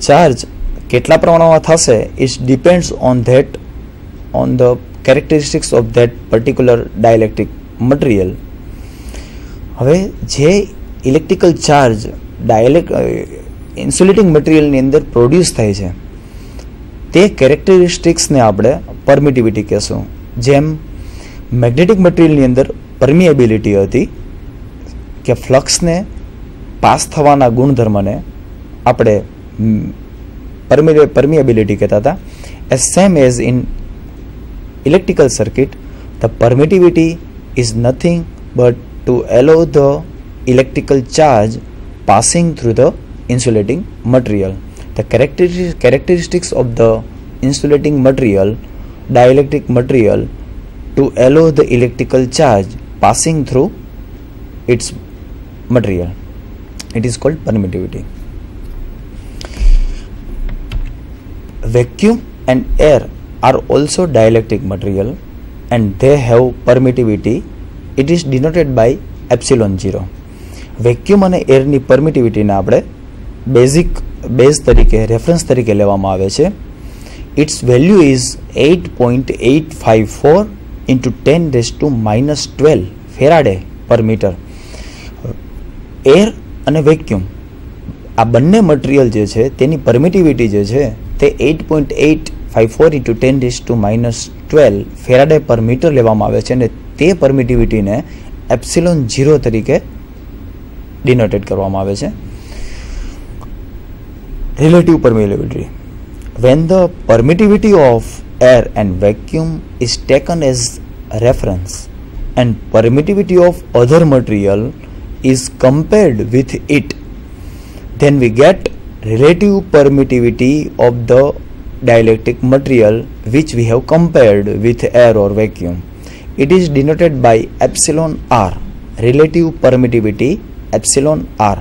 Charge કેટલા પ્રમાણમાં થશે it depends on the characteristics of that particular dielectric material. હવે જે ઇલેક્ટ્રિકલ ચાર્જ ઇન્સ્યુલેટિંગ મટીરિયલની અંદર પ્રોડ્યુસ થાય છે તે કેરેક્ટરિસ્ટિક્સને આપણે પરમિટિવિટી કહેશું. જેમ મેગ્નેટિક મટીરિયલની અંદર પરમિએબિલિટી હતી કે ફ્લક્સને પાસ થવાના ગુણધર્મને આપણે permeability કહેતા હતા. as same as in electrical circuit, the permittivity is nothing but to allow the electrical charge passing through the insulating material. The characteristics of the insulating material, dielectric material, to allow the electrical charge passing through its material. It is called permittivity. Vacuum and air are also dielectric material and they have permittivity. It is denoted by epsilon 0. Vacuum અને એરની પરમિટિવિટીને આપણે base તરીકે reference તરીકે લેવામાં આવે છે. It's value is 8.854 into 10⁻⁻12 farad per metre. Air અને vacuum આ બંને મટીરિયલ જે છે તેની પરમિટિવિટી જે છે તે 8.854 into 10⁻12 ફેરાડે પર મીટર લેવામાં આવે છે અને તે પરમિટિવિટીને એપ્સિલોન 0 તરીકે ડિનોટેડ કરવામાં આવે છે. Relative permittivity. when the permittivity of air and vacuum is taken as reference and permittivity of other material is compared with it, then we get relative permittivity of the dielectric material which we have compared with air or vacuum. It is denoted by epsilon r, relative permittivity epsilon r.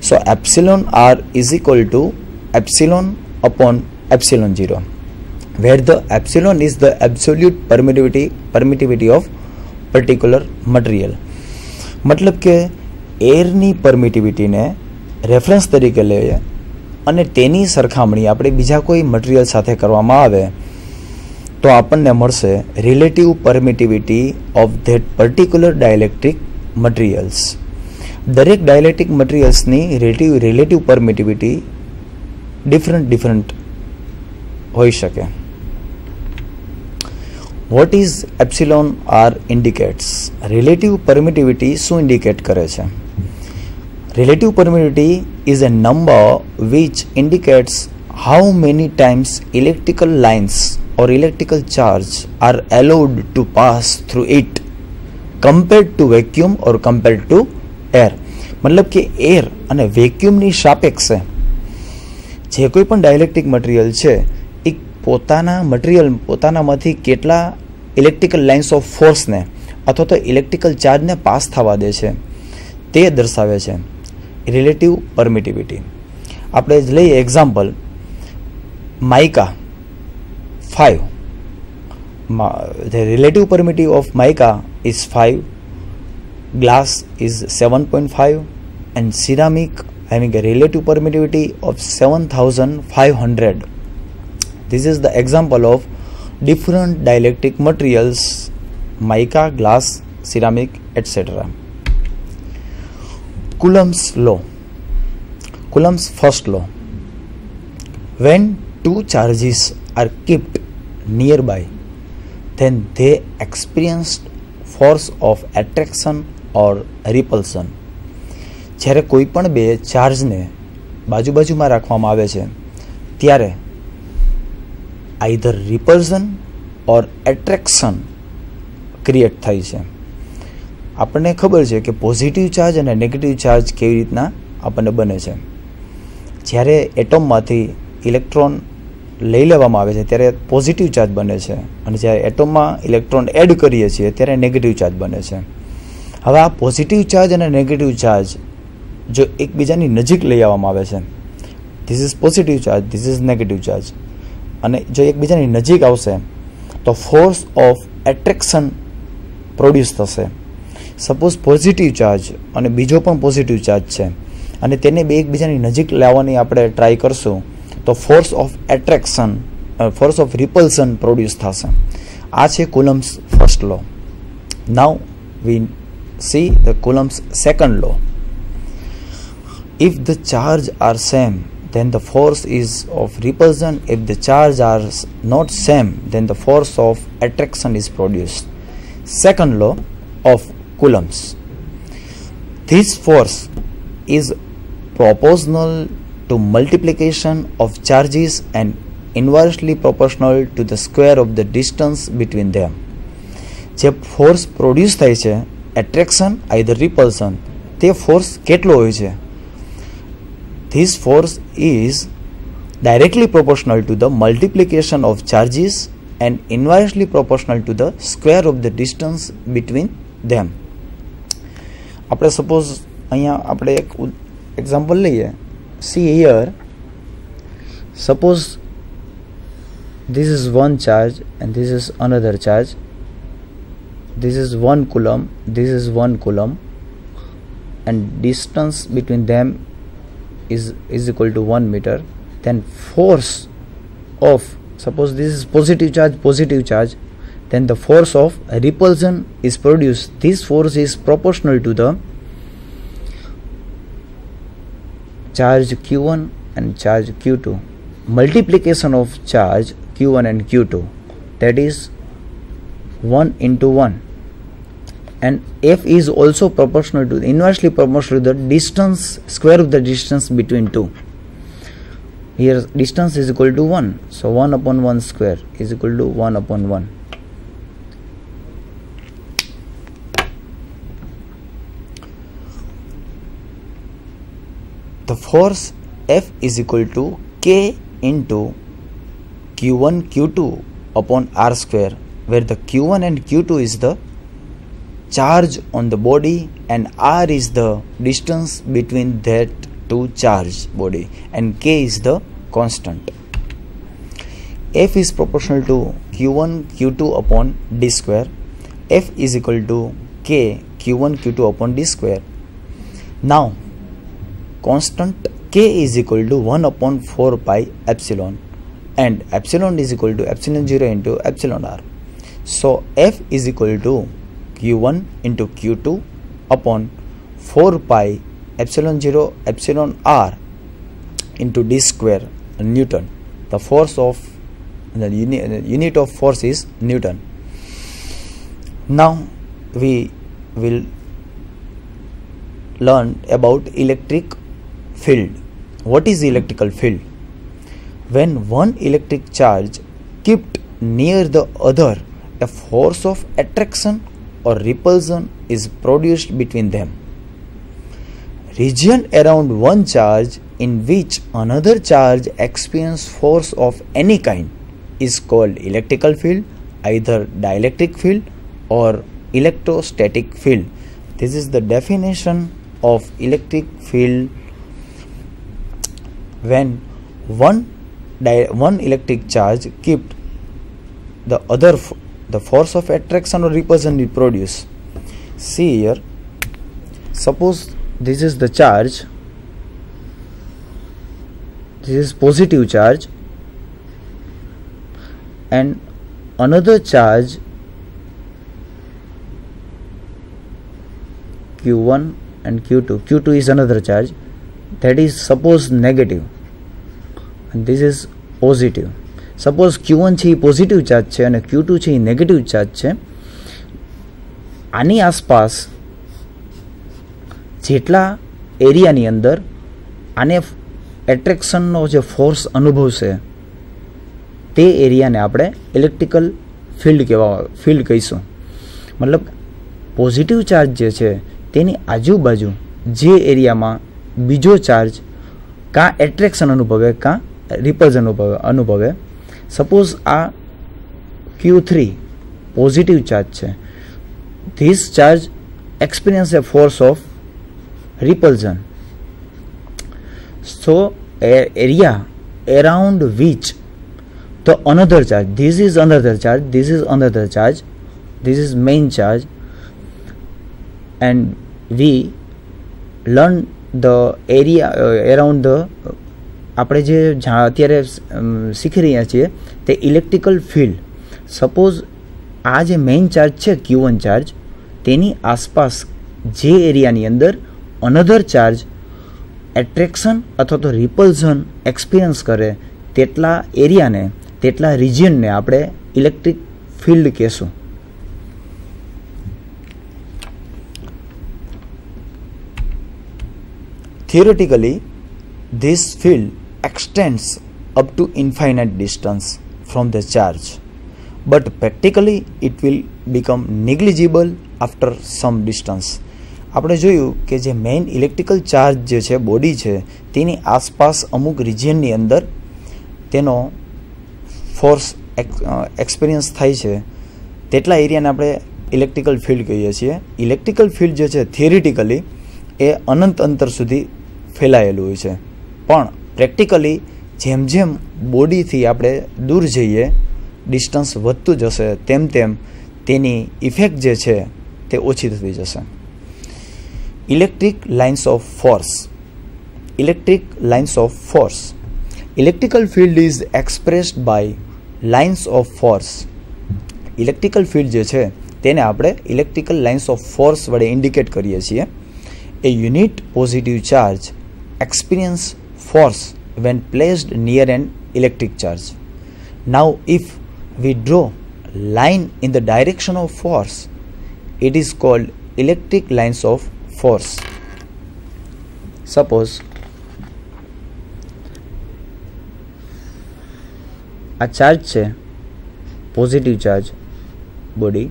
So epsilon r is equal to epsilon upon epsilon 0, where the epsilon is the absolute permittivity of particular material. मतलब કે એરની પરમિટિવિટીને reference તરીકે લઈએ અને તેની સરખામણી આપણે બીજા કોઈ મટીરિયલ સાથે કરવામાં આવે તો આપણને મળશે relative permittivity of that particular dielectric materials. દરેક ડાયલેક્ટ્રિક મટીરિયલ્સની રિલેટિવ પરમિટિવિટી ડિફરન્ટ હોઈ શકે. What is epsilon R indicates? Relative permittivity શું ઇન્ડિકેટ કરે છે? Relative permittivity is a number which indicates how many times electrical lines or electrical charge are allowed to pass through it compared to vacuum or compared to air. मतलब કે air અને વેક્યુમની સાપેક્ષે જે કોઈ પણ ડાયલેક્ટ્રિક મટીરિયલ છે એ પોતાનામાંથી કેટલા electrical lines of ફોર્સને અથવા તો ઇલેક્ટ્રિકલ ચાર્જને પાસ થવા દે છે તે દર્શાવે છે રિલેટિવ પરમિટિવિટી. આપણે લઈએ example, mica 5. The relative permittivity of mica is 5, glass is 7.5 and ceramic having a relative permittivity of 7500. This is the example of different dielectric materials, mica, glass, ceramic, etc. Coulomb's law. Coulomb's first law. When two charges are kept nearby, then they experience force of attraction or repulsion. જ્યારે કોઈ પણ બે ચાર્જને બાજુમાં રાખવામાં આવે છે ત્યારે આઈધર રિપલ્ઝન ઓર એટ્રેક્શન ક્રિએટ થાય છે. આપણને ખબર છે કે પોઝિટિવ ચાર્જ અને નેગેટિવ ચાર્જ કેવી રીતના આપણને બને છે. જ્યારે એટમમાંથી ઇલેક્ટ્રોન લઈ લેવામાં આવે છે ત્યારે પોઝિટિવ ચાર્જ બને છે અને જ્યારે એટમમાં ઇલેક્ટ્રોન એડ કરીએ છીએ ત્યારે નેગેટિવ ચાર્જ બને છે. હવે આ પોઝિટિવ ચાર્જ અને નેગેટિવ ચાર્જ જો એકબીજાની નજીક લઈ આવવામાં આવે છે, this is positive charge, this is negative charge, અને જો એકબીજાની નજીક આવશે તો ફોર્સ ઓફ એટ્રેક્શન પ્રોડ્યુસ થશે. સપોઝ પોઝિટિવ ચાર્જ અને બીજો પણ પોઝિટિવ ચાર્જ છે અને તેને બે એકબીજાની નજીક લાવવાની આપણે ટ્રાય કરશું તો force of attraction force of repulsion produce થશે. આ છે Coulomb's first law. Now we see the Coulomb's second law. If the charge are same, then the force is of repulsion. If the charge are not same, then the force of attraction is produced. Second law of Coulomb's. This force is proportional to multiplication of charges and inversely proportional to the square of the distance between them. જે force produce થાય છે attraction either રિપલ્સન, તે force કેટલો હોય છે? This force is directly proportional to the multiplication of charges and inversely proportional to the square of the distance between them. આપણે suppose અહીંયા આપણે એક એક્ઝામ્પલ લઈએ. See here, suppose this is one charge and this is another charge. This is 1 coulomb, this is 1 coulomb, and distance between them is equal to 1 meter. Then force of, suppose this is positive charge, then the force of repulsion is produced. This force is proportional to the charge Q1 and charge Q2. Multiplication of charge Q1 and Q2, that is 1 into 1, and F is also proportional to, inversely proportional to the distance, square of the distance between two. Here distance is equal to 1, so 1 upon 1 square is equal to 1 upon 1. The force F is equal to K into Q1 Q2 upon R square, where the Q1 and Q2 is the charge on the body and R is the distance between that two charged body, and K is the constant. F is proportional to Q1 Q2 upon D square. F is equal to K Q1 Q2 upon D square. Now constant K is equal to 1 upon 4 pi epsilon, and epsilon is equal to epsilon 0 into epsilon r. So F is equal to Q1 into Q2 upon 4 pi epsilon 0 epsilon r into d square Newton. The force of the unit of force is Newton. Now we will learn about electric field. What is electrical field? When one electric charge kept near the other, a force of attraction or repulsion is produced between them. Region around one charge in which another charge experiences force of any kind is called electrical field, either dielectric field or electrostatic field. This is the definition of electric field. When one electric charge kept the other, the force of attraction or repulsion will produce. See here, suppose this is the charge, this is positive charge, and another charge Q1 and Q2. Q2 is another charge, that is suppose negative, and this is positive. Suppose Q1 છે એ positive charge છે અને Q2 છે એ negative charge છે. આની આસપાસ જેટલા એરિયાની અંદર આને એટ્રેક્શનનો જે ફોર્સ અનુભવશે તે એરિયાને આપણે ઇલેક્ટ્રિકલ ફિલ્ડ કહીશું. મતલબ પોઝિટિવ ચાર્જ જે છે તેની આજુબાજુ જે એરિયામાં બીજો ચાર્જ કાં એટ્રેક્શન અનુભવે કાં રિપલ્ઝન અનુભવે. સપોઝ આ Q3 પોઝિટિવ ચાર્જ છે. This charge experience A force of repulsion. So area around which the another charge, this is another charge, this is another charge, this is main charge, and we learn the area around the આપણે જે અત્યારે શીખી રહ્યા છીએ તે electrical field. Suppose આ જે main charge છે Q1 ચાર્જ, તેની આસપાસ જે એરિયાની અંદર અનધર ચાર્જ એટ્રેક્શન અથવા તો રિપલ્ઝન એક્સપિરિયન્સ કરે તેટલા એરિયાને, તેટલા રિજિયનને આપણે ઇલેક્ટ્રિક ફિલ્ડ કહેશું. Theoretically, this field extends up to infinite distance from the charge, but practically it will become negligible after some distance. આપણે જોયું કે જે મેઇન ઇલેક્ટ્રિકલ ચાર્જ જે છે, બોડી છે, તેની આસપાસ અમુક રિજિયનની અંદર તેનો ફોર્સ એક્સપિરિયન્સ થાય છે, તેટલા એરિયાને આપણે ઇલેક્ટ્રિકલ ફિલ્ડ કહીએ છીએ. ઇલેક્ટ્રિકલ ફિલ્ડ જે છે થિયરિટિકલી એ અનંત અંતર સુધી ફેલાયેલું હોય છે, પણ પ્રેક્ટિકલી જેમ જેમ બોડીથી આપણે દૂર જઈએ, ડિસ્ટન્સ વધતું જશે, તેમ તેમ તેની ઇફેક્ટ જે છે તે ઓછી થતી જશે. Electric lines of force. Electric lines of force. Electrical field is expressed by lines of force. Electrical field જે છે તેને આપણે ઇલેક્ટ્રિકલ લાઇન્સ ઓફ ફોર્સ વડે ઇન્ડિકેટ કરીએ છીએ. A unit positive charge experience force when placed near an electric charge. Now if we draw line in the direction of force, it is called electric lines of force. Suppose a charge છે positive charge body.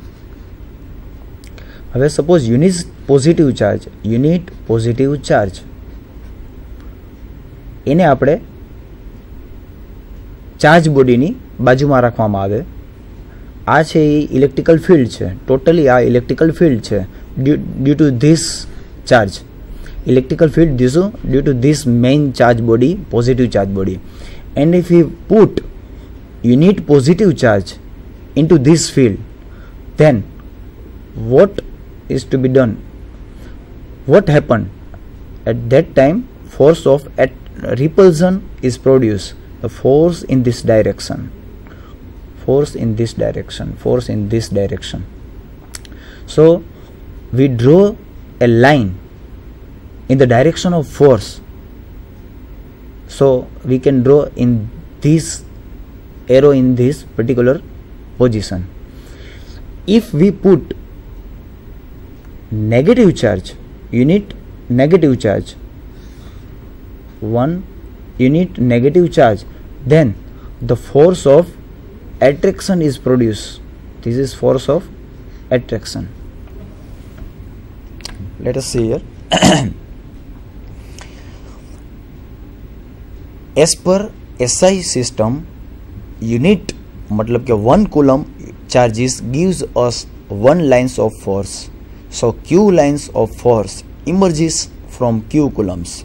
હવે suppose unit positive charge એને આપણે charge બોડીની બાજુમાં રાખવામાં આવે. આ છે એ ઇલેક્ટ્રિકલ ફિલ્ડ છે, ટોટલી આ ઇલેક્ટ્રિકલ ફિલ્ડ છે due to this charge. Electrical field due to this main charge body, positive charge body. And if you put unit positive charge into this field, then what is to be done? What happened? At that time, force of repulsion is produced. The force in this direction. Force in this direction. Force in this direction. So, we draw a line in the direction of force. So, we can draw in this arrow in this particular position. If we put negative charge, unit negative charge, one unit negative charge, then the force of attraction is produced. This is force of attraction. Let us see here. As per SI system, unit मतलब कि 1 coulomb charges gives us 1 lines of force. So Q lines of force emerges from Q coulombs.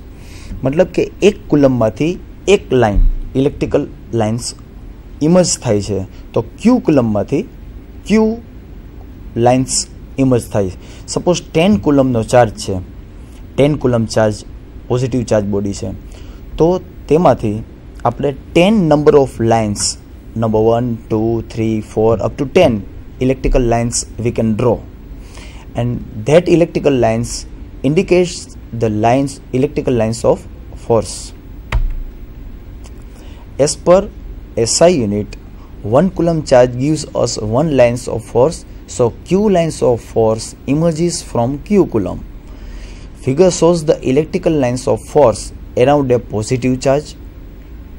मतलब કે 1 coulomb માંથી 1 line electrical lines emerge થાય છે, તો Q coulomb માંથી Q lines emerge થાય. સપોઝ 10 કુલમનો ચાર્જ છે, 10 coulomb charge positive charge body છે, તો તેમાંથી આપણે 10 number of lines, number 1, 2, 3, 4 up to 10 electrical lines we can draw, and that electrical lines indicates the electrical lines of force. As per SI unit, 1 coulomb charge gives us 1 lines of force, so Q lines of force emerges from Q coulomb. Figure shows the electrical lines of force around a positive charge.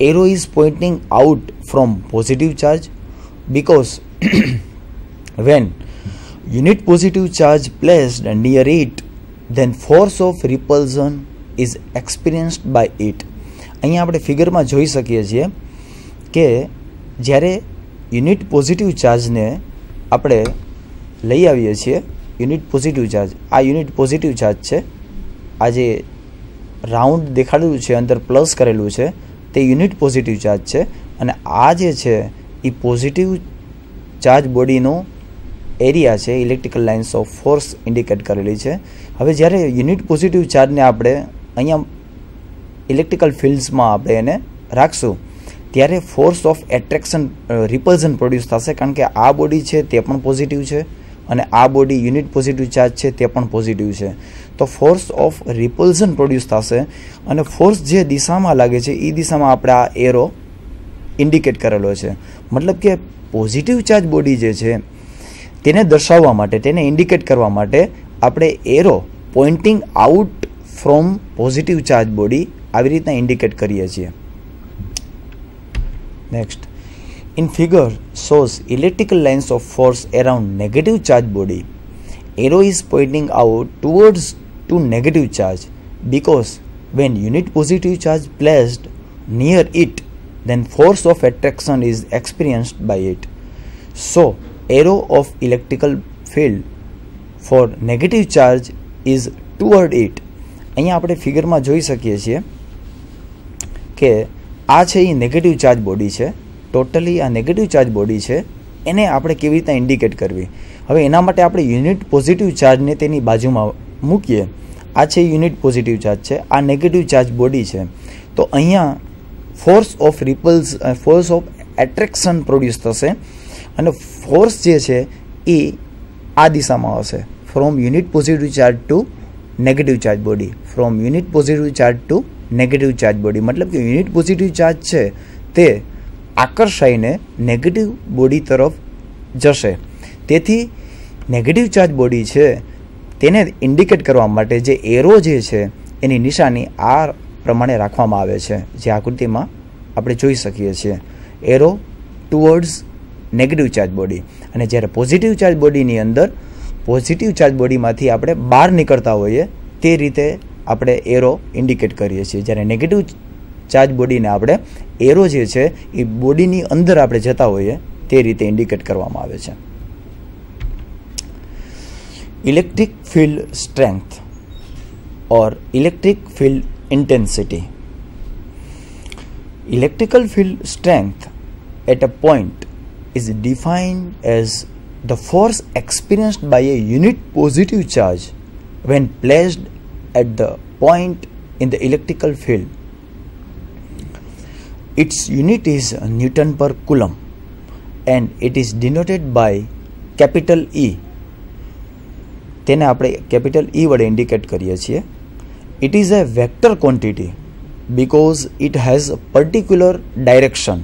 Arrow is pointing out from positive charge because when unit positive charge placed near it, then force of repulsion is experienced by it. અહીંયા આપણે ફિગરમાં જોઈ શકીએ છીએ કે જ્યારે unit positive ચાર્જને આપણે લઈ આવીએ છીએ, યુનિટ પોઝિટિવ ચાર્જ, આ યુનિટ પોઝિટિવ ચાર્જ છે, આ જે રાઉન્ડ દેખાડેલું છે, અંદર પ્લસ કરેલું છે, તે યુનિટ પોઝિટિવ ચાર્જ છે, અને આ જે છે એ પોઝિટિવ ચાર્જ બોડીનો એરિયા છે, electrical lines of force indicate કરેલી છે. હવે જ્યારે યુનિટ પોઝિટિવ ચાર્જને આપણે અહીંયા ઇલેક્ટ્રિકલ ફિલ્ડ્સમાં આપણે એને રાખશું ત્યારે force of attraction repulsion produce થશે, કારણ કે આ બોડી છે તે પણ પોઝિટિવ છે અને આ બોડી યુનિટ પોઝિટિવ ચાર્જ છે તે પણ પોઝિટિવ છે. તો ફોર્સ ઓફ રિપલ્ઝન પ્રોડ્યુસ થશે અને ફોર્સ જે દિશામાં લાગે છે એ દિશામાં આપણે આ એરો ઇન્ડિકેટ કરેલો છે. મતલબ કે પોઝિટિવ ચાર્જ બોડી જે છે તેને દર્શાવવા માટે, તેને ઇન્ડિકેટ કરવા માટે આપણે arrow pointing out from positive charge body આવી રીતના ઇન્ડિકેટ કરીએ છીએ. Next, in figure shows electrical lines of force around negative charge body. Arrow is pointing out towards to negative charge because when unit positive charge placed near it, then force of attraction is experienced by it. So arrow of electrical field for negative charge is toward it. અહીંયા આપણે ફિગરમાં જોઈ શકીએ છીએ કે આ છે એ negative charge body છે. Totally આ નેગેટિવ ચાર્જ બોડી છે, એને આપણે કેવી રીતના ઇન્ડિકેટ કરવી. હવે એના માટે આપણે યુનિટ પોઝિટિવ ચાર્જને તેની બાજુમાં મૂકીએ. આ છે યુનિટ પોઝિટિવ ચાર્જ છે, આ નેગેટિવ ચાર્જ બોડી છે. તો અહીંયા force of repulse, force of attraction produce થશે અને ફોર્સ જે છે એ આ દિશામાં હશે, from unit positive charge to negative charge body, from unit positive charge to negative charge body. મતલબ કે યુનિટ પોઝિટિવ ચાર્જ છે તે આકર્ષાઈને નેગેટિવ બોડી તરફ જશે. તેથી નેગેટિવ ચાર્જ બોડી છે તેને ઇન્ડિકેટ કરવા માટે જે એરો જે છે એની નિશાની આ પ્રમાણે રાખવામાં આવે છે, જે આકૃતિમાં આપણે જોઈ શકીએ છીએ. Arrow towards negative charge body. અને જ્યારે પોઝિટિવ ચાર્જ બોડીની અંદર પોઝિટિવ ચાર્જ બોડીમાંથી આપણે બહાર નીકળતા હોઈએ તે રીતે આપણે એરો ઇન્ડિકેટ કરીએ છીએ. જ્યારે નેગેટિવ ચાર્જ બોડીને આપણે એરો જે છે એ બોડીની અંદર આપણે જતા હોઈએ તે રીતે ઇન્ડિકેટ કરવામાં આવે છે. Electric field strength or electric field intensity. Electrical field strength at a point is defined as the force experienced by a unit positive charge when placed at the point in the electrical field. Its unit is Newton per coulomb and it is denoted by capital E. તેને આપણે capital E વડે indicate કરીએ છીએ. It is a vector quantity because it has a particular direction